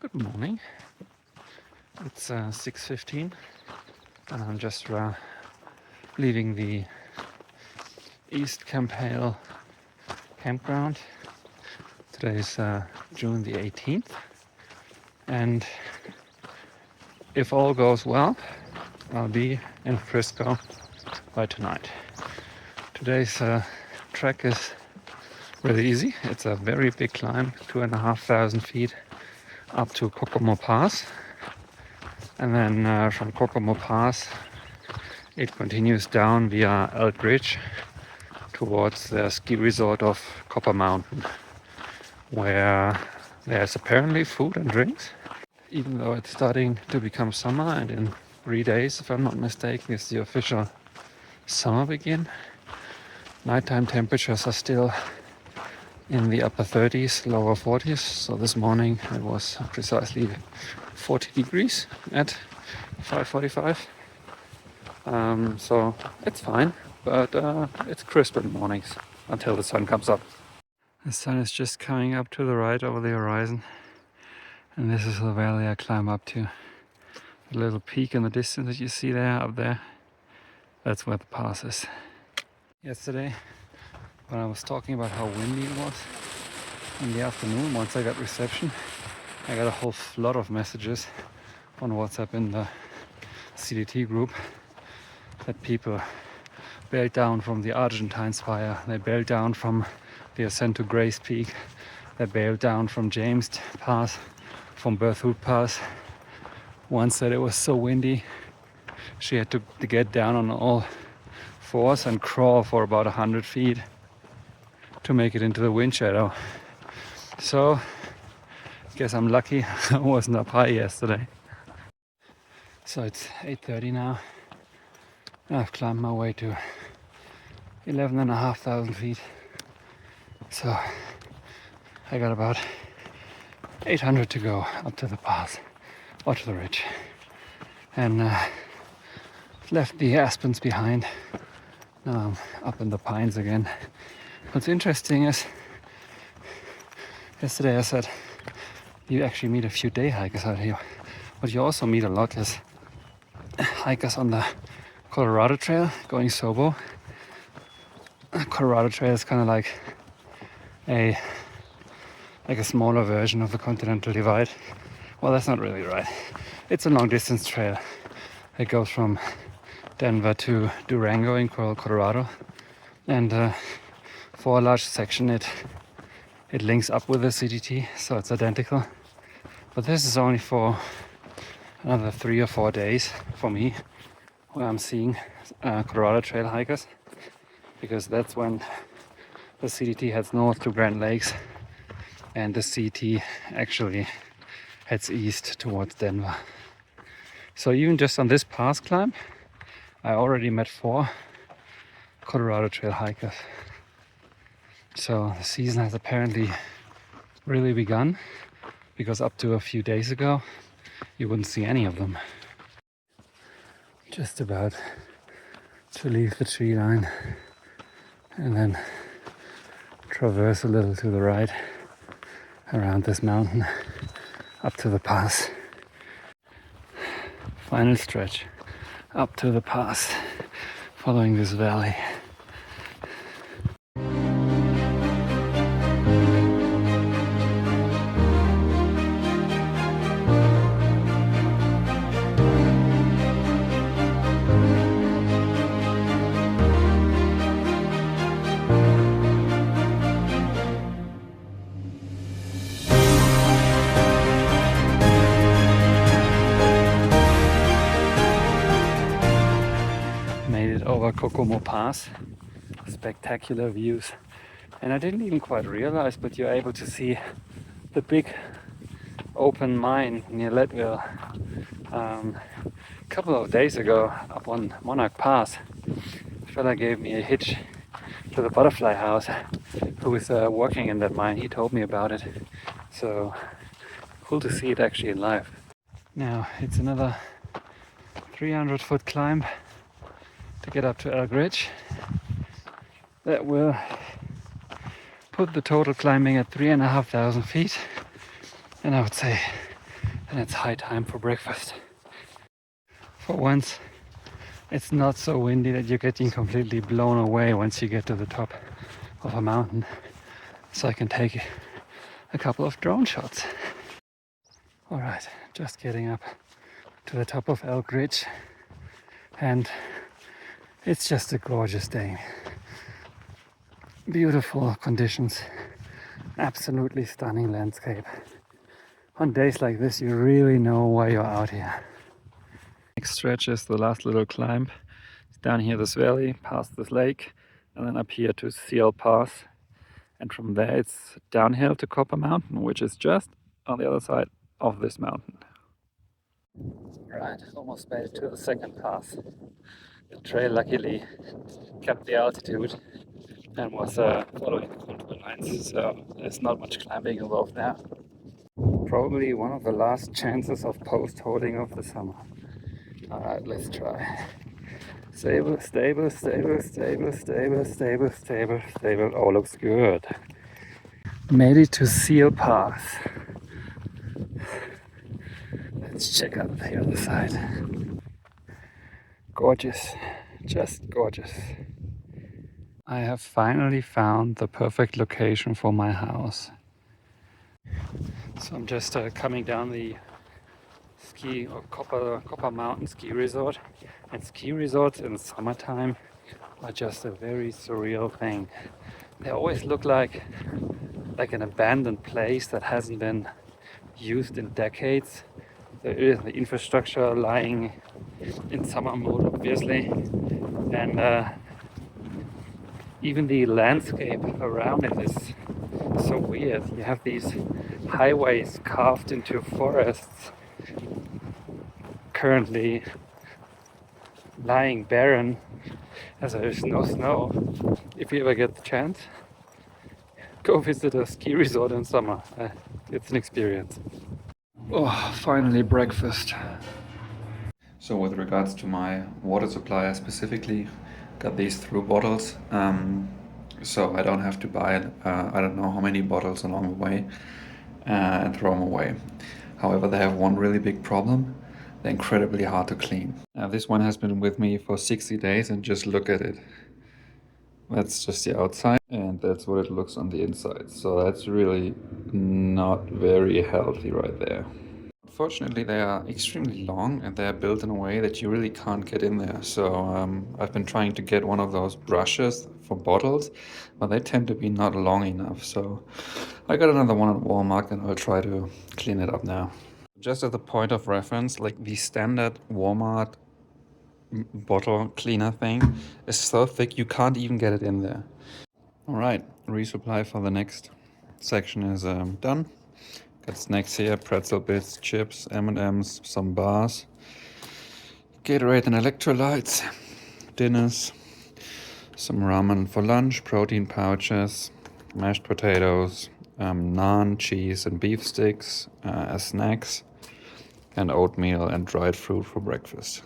Good morning. It's 6:15 and I'm just leaving the East Camp Hale campground. Today is June the 18th, and if all goes well, I'll be in Frisco by tonight. Today's trek is really easy. It's a very big climb, 2,500 feet up to Kokomo Pass, and then from Kokomo Pass it continues down via Elk Ridge towards the ski resort of Copper Mountain, where there's apparently food and drinks, even though it's starting to become summer, and in 3 days, if I'm not mistaken, is the official summer begin. Nighttime temperatures are still in the upper 30s, lower 40s. So this morning it was precisely 40 degrees at 5:45. So it's fine, but it's crisp in the mornings until the sun comes up. The sun is just coming up to the right over the horizon, and this is the valley I climb up to. The little peak in the distance that you see there, up there, that's where the pass is. Yesterday, when I was talking about how windy it was in the afternoon, once I got reception, I got a whole flood of messages on WhatsApp in the CDT group that people bailed down from the Argentine Spire, they bailed down from the ascent to Grace Peak, they bailed down from James Pass, from Berthoud Pass. One said it was so windy she had to get down on all fours and crawl for about 100 feet to make it into the wind shadow. So I guess I'm lucky I wasn't up high yesterday. So it's 8:30 now. I've climbed my way to 11,500 feet. So I got about 800 to go up to the pass or to the ridge. And left the aspens behind. Now I'm up in the pines again. What's interesting is, yesterday I said you actually meet a few day hikers out here, but you also meet a lot is hikers on the Colorado Trail going Sobo. Colorado Trail is kind of like a smaller version of the Continental Divide. Well, that's not really right. It's a long distance trail. It goes from Denver to Durango in Colorado, and for a large section it links up with the CDT, so it's identical. But this is only for another 3 or 4 days for me, where I'm seeing Colorado Trail hikers, because that's when the CDT heads north to Grand Lakes and the CT actually heads east towards Denver. So even just on this pass climb, I already met 4 Colorado Trail hikers. So the season has apparently really begun, because up to a few days ago you wouldn't see any of them. Just about to leave the tree line and then traverse a little to the right around this mountain up to the pass. Final stretch up to the pass following this valley. Over Kokomo Pass, spectacular views, and I didn't even quite realize, but you're able to see the big open mine near Leadville. A couple of days ago up on Monarch Pass, a fella gave me a hitch to the butterfly house who was working in that mine. He told me about it, so cool to see it actually in live. Now it's another 300-foot climb to get up to Elk Ridge. That will put the total climbing at 3,500 feet, and I would say and it's high time for breakfast. For once, it's not so windy that you're getting completely blown away once you get to the top of a mountain. So I can take a couple of drone shots. All right, just getting up to the top of Elk Ridge, and it's just a gorgeous day. Beautiful conditions, absolutely stunning landscape. On days like this, you really know why you're out here. Next stretch is the last little climb. It's down here this valley, past this lake, and then up here to Hale Pass. And from there it's downhill to Copper Mountain, which is just on the other side of this mountain. Right, almost made it to the second pass. The trail luckily kept the altitude and was following the contour lines, so there's not much climbing involved now. Probably one of the last chances of post-holding of the summer. Alright, let's try. Stable, stable, stable, stable, stable, stable, stable, stable. Oh, looks good. Made it to Hale Pass. Let's check out the other side. Gorgeous, just gorgeous. I have finally found the perfect location for my house. So I'm just coming down the ski or Copper Mountain ski resort. And ski resorts in summertime are just a very surreal thing. They always look like an abandoned place that hasn't been used in decades. There is the infrastructure lying in summer mode, obviously, and even the landscape around it is so weird. You have these highways carved into forests, currently lying barren as there is no snow. If you ever get the chance, go visit a ski resort in summer. It's an experience. Oh, finally breakfast. So with regards to my water supply, I specifically got these through bottles, so I don't have to buy I don't know how many bottles along the way and throw them away. However, they have one really big problem. They're incredibly hard to clean. This one has been with me for 60 days and just look at it. That's just the outside, and that's what it looks on the inside. So that's really not very healthy right there. Unfortunately, they are extremely long and they are built in a way that you really can't get in there. So I've been trying to get one of those brushes for bottles, but they tend to be not long enough. So I got another one at Walmart and I'll try to clean it up now. Just as a point of reference, like the standard Walmart bottle cleaner thing is so thick you can't even get it in there. All right, resupply for the next section is done. Got snacks here, pretzel bits, chips, M&Ms, some bars, Gatorade and electrolytes, dinners, some ramen for lunch, protein pouches, mashed potatoes, naan, cheese and beef sticks as snacks, and oatmeal and dried fruit for breakfast.